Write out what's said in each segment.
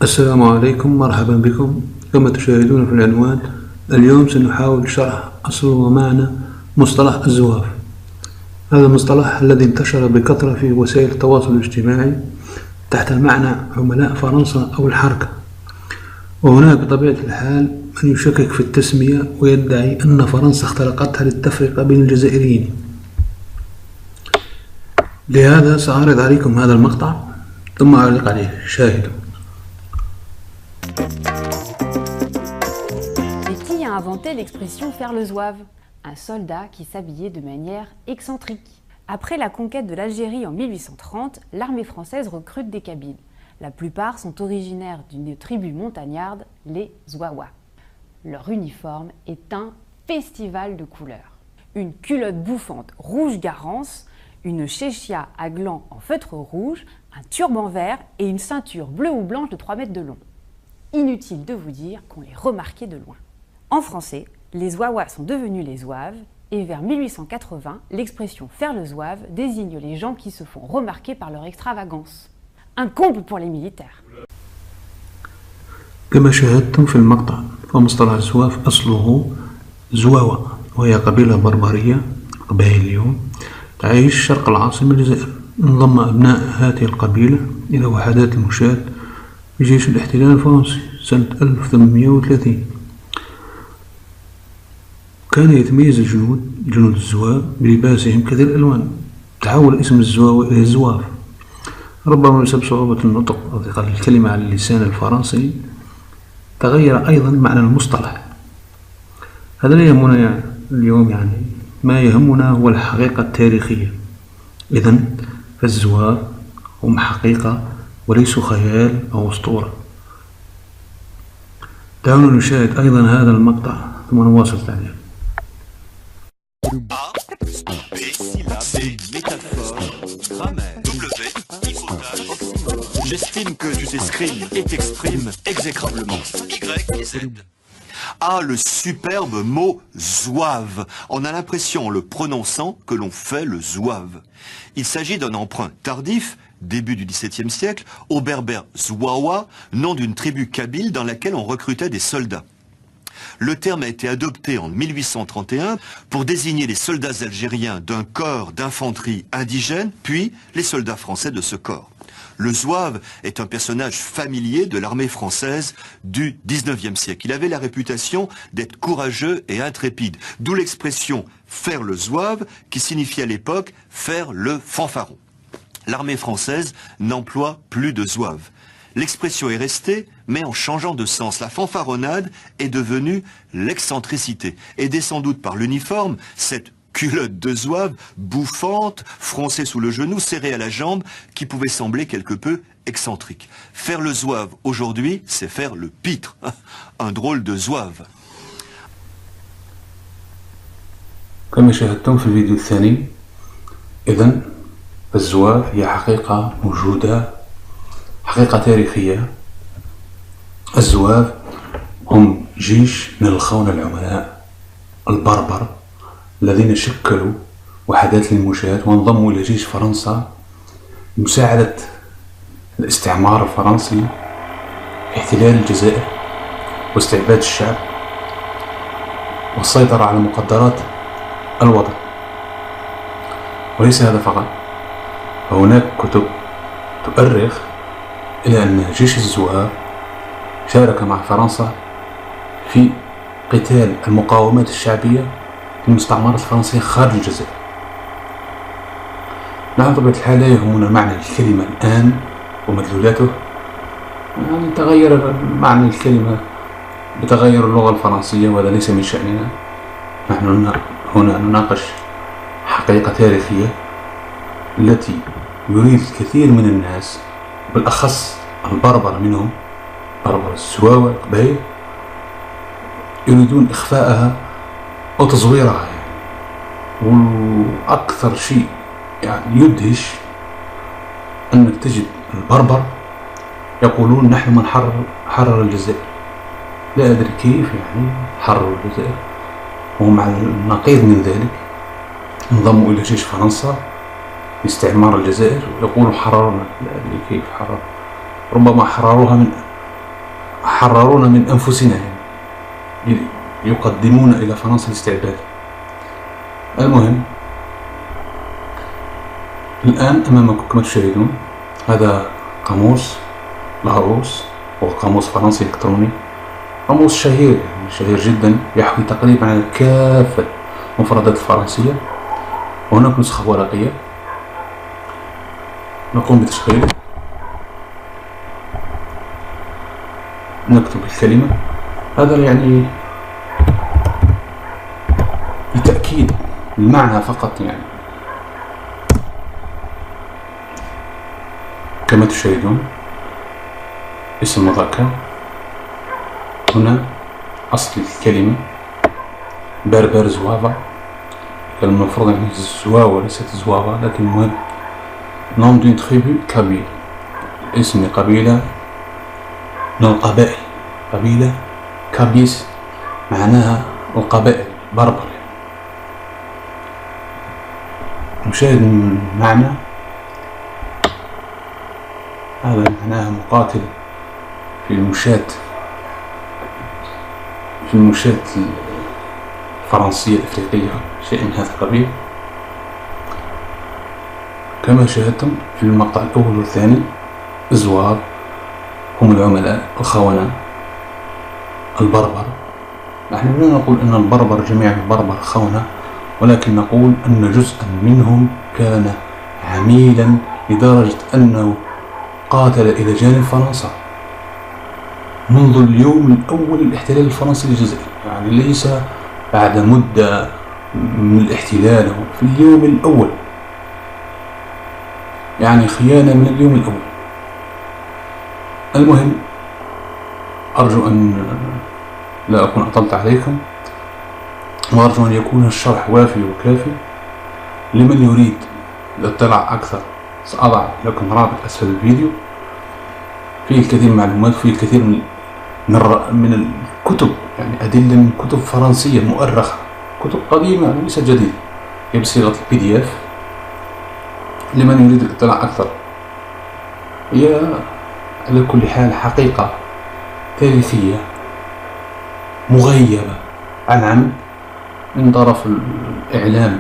السلام عليكم، مرحبا بكم. كما تشاهدون في العنوان، اليوم سنحاول شرح أصل ومعنى مصطلح الزواف. هذا المصطلح الذي انتشر بكثرة في وسائل التواصل الاجتماعي تحت معنى عملاء فرنسا أو الحركة، وهناك بطبيعة الحال من يشكك في التسمية ويدعي أن فرنسا اخترقتها للتفرقة بين الجزائريين. لهذا سأعرض عليكم هذا المقطع ثم أعلق عليه. شاهدوا. Et qui a inventé l'expression faire le zouave? Un soldat qui s'habillait de manière excentrique. Après la conquête de l'Algérie en 1830, l'armée française recrute des Kabyles. La plupart sont originaires d'une tribu montagnarde, les Zouawas. Leur uniforme est un festival de couleurs. Une culotte bouffante rouge garance, une chéchia à glands en feutre rouge, un turban vert et une ceinture bleue ou blanche de 3 mètres de long. Inutile de vous dire qu'on les remarquait de loin. En français, les Zouawas sont devenus les Zouaves, et vers 1880, l'expression « faire le zouave » désigne les gens qui se font remarquer par leur extravagance. Un comble pour les militaires. كما شاهدتم في المقطع، فمصطلح الزواف أصله زواوة، وهي قبيلة بربرية قبائل اليوم تعيش شرق العاصمة الجزائر. انضم أبناء هذه القبيلة إلى وحدات المشاة في جيش الاحتلال الفرنسي سنة 1830. كان يتميز جنود الزواف بلباسهم كثير الألوان. تحول اسم الزواوي إلى الزواف، ربما بسبب صعوبة النطق أو ثقل الكلمة على اللسان الفرنسي. تغير أيضا معنى المصطلح. هذا لا يهمنا اليوم، ما يهمنا هو الحقيقة التاريخية. إذن فالزواف هم حقيقة وليسوا خيال أو أسطورة. دعونا نشاهد أيضا هذا المقطع ثم نواصل التعليق. A, B, C, métaphore, grammaire, W, hypothèse. J'estime que tu t'exprimes et t'exprimes exécrablement. Y et Z. Ah, le superbe mot zouave. On a l'impression, en le prononçant, que l'on fait le zouave. Il s'agit d'un emprunt tardif, début du XVIIe siècle, au berbère Zouawa, nom d'une tribu kabyle dans laquelle on recrutait des soldats. Le terme a été adopté en 1831 pour désigner les soldats algériens d'un corps d'infanterie indigène, puis les soldats français de ce corps. Le zouave est un personnage familier de l'armée française du XIXe siècle. Il avait la réputation d'être courageux et intrépide, d'où l'expression « faire le zouave » qui signifiait à l'époque « faire le fanfaron ». L'armée française n'emploie plus de zouave. L'expression est restée, mais en changeant de sens. La fanfaronnade est devenue l'excentricité, aidée sans doute par l'uniforme, cette culotte de zouave, bouffante, froncée sous le genou, serrée à la jambe, qui pouvait sembler quelque peu excentrique. Faire le zouave aujourd'hui, c'est faire le pitre, un drôle de zouave. كما شاهدتم في الفيديو الثاني، إذن الزواف هي حقيقة موجودة، حقيقة تاريخية. الزواف هم جيش من الخونة العملاء البربر الذين شكلوا وحدات للمشاة وانضموا إلى جيش فرنسا لمساعدة الاستعمار الفرنسي في احتلال الجزائر واستعباد الشعب والسيطرة على مقدرات الوطن. وليس هذا فقط، فهناك كتب تؤرخ إلى أن جيش الزواف شارك مع فرنسا في قتال المقاومات الشعبية للمستعمرات الفرنسية خارج الجزائر. نحن بطبيعة الحال لا يهمنا معنى الكلمة الآن ومدلولاته، تغير معنى الكلمة بتغير اللغة الفرنسية وهذا ليس من شأننا. نحن هنا نناقش حقيقة تاريخية التي يريد الكثير من الناس، بالأخص البربر منهم، بربر الزواوة القبائل، يريدون إخفاءها أو تزويرها. وأكثر شيء يدهش أنك تجد البربر يقولون نحن من حرر الجزائر. لا أدري كيف حرروا الجزائر، وهم على النقيض من ذلك انضموا إلى جيش فرنسا لاستعمار الجزائر ويقولوا حررنا. لا أدري كيف حرروا، ربما حرروها من يتحررون من أنفسنا، يعني يقدمون إلى فرنسا الاستعباد. المهم، الآن أمامكم كما تشاهدون هذا قاموس لاروس، هو قاموس فرنسي إلكتروني، قاموس شهير، يعني شهير جدا، يحوي تقريبا على كافة المفردات الفرنسية. وهناك نسخة ورقية نقوم بتشغيله، نكتب الكلمة. هذا يعني لتأكيد المعنى فقط، يعني كما تشاهدون اسم مذكر، هنا أصل الكلمة بربر زوافا، المفروض يعني زواوا وليست زوافا، لكن المهم نوم دون تريبو كابيل، اسم قبيلة من القبائل، قبيلة كابيس معناها القبائل بربر. نشاهد المعنى، هذا معناها مقاتل في المشاة الفرنسية الأفريقية، شيء من هذا القبيل. كما شاهدتم في المقطع الأول والثاني، الزوار هم العملاء الخونة البربر. نحن لا نقول أن البربر جميع البربر خونة، ولكن نقول أن جزءا منهم كان عميلا لدرجة أنه قاتل إلى جانب فرنسا منذ اليوم الأول للاحتلال الفرنسي للجزائر، يعني ليس بعد مدة من الاحتلال، في اليوم الأول، يعني خيانة من اليوم الأول. المهم، أرجو أن لا أكون أطلت عليكم، وأرجو أن يكون الشرح وافي وكافي. لمن يريد الاطلاع أكثر سأضع لكم رابط أسفل الفيديو، فيه الكثير من المعلومات، فيه الكثير من الكتب، يعني أدلة من كتب فرنسية مؤرخة، كتب قديمة ليست جديدة، هي بصيغة PDF. لمن يريد الاطلاع أكثر، هي على كل حال حقيقة تاريخية مغيبة عن عمد من طرف الإعلام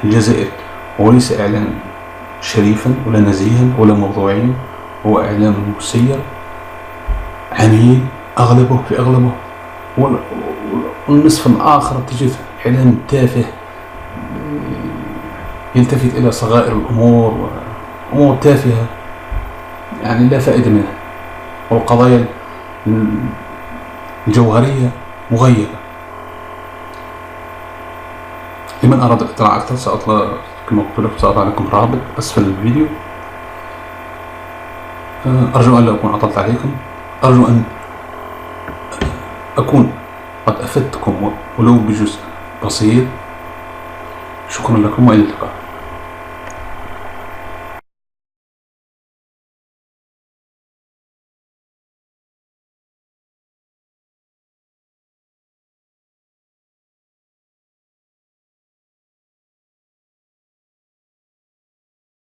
الجزائري، وليس إعلام شريفا ولا نزيها ولا موضوعيا، هو إعلام مسير عميل أغلبه في أغلبه، والنصف الآخر تجد إعلام تافه يلتفت إلى صغائر الأمور وأمور تافهة يعني لا فائدة منها، والقضايا الجوهرية مغيبة. لمن أراد الاطلاع أكثر سأطلع كما قلت لكم، سأضع لكم رابط أسفل الفيديو. أرجو أن لا أكون أطلت عليكم، أرجو أن أكون قد أفدتكم ولو بجزء بسيط. شكرا لكم وإلى اللقاء.